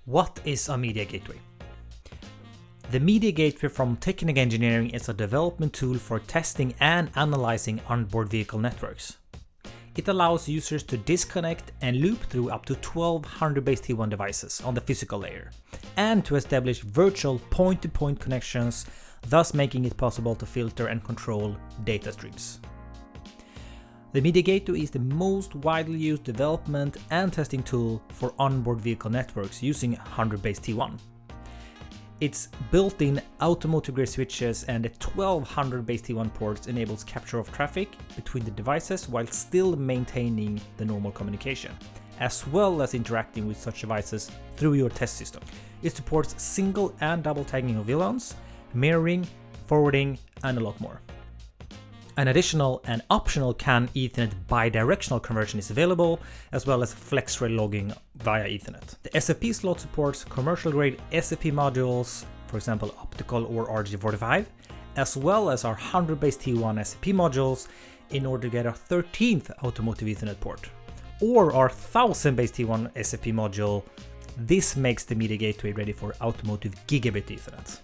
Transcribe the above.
What is a Media Gateway? The Media Gateway from Technica Engineering is a development tool for testing and analyzing onboard vehicle networks. It allows users to disconnect and loop through up to 1200 base T1 devices on the physical layer, and to establish virtual point-to-point connections, thus making it possible to filter and control data streams. The Media Gateway is the most widely used development and testing tool for onboard vehicle networks using 100 base T1. Its built-in automotive-grade switches and the 1200 base T1 ports enables capture of traffic between the devices while still maintaining the normal communication, as well as interacting with such devices through your test system. It supports single and double tagging of VLANs, mirroring, forwarding, and a lot more. An additional and optional CAN Ethernet bidirectional conversion is available, as well as FlexRay logging via Ethernet. The SMT Slot supports commercial-grade SFP modules, for example optical or RJ45, as well as our 100 base T1 SFP modules in order to get our 13th automotive Ethernet port, or our 1000 base T1 SFP module. This makes the Media Gateway ready for automotive gigabit Ethernet.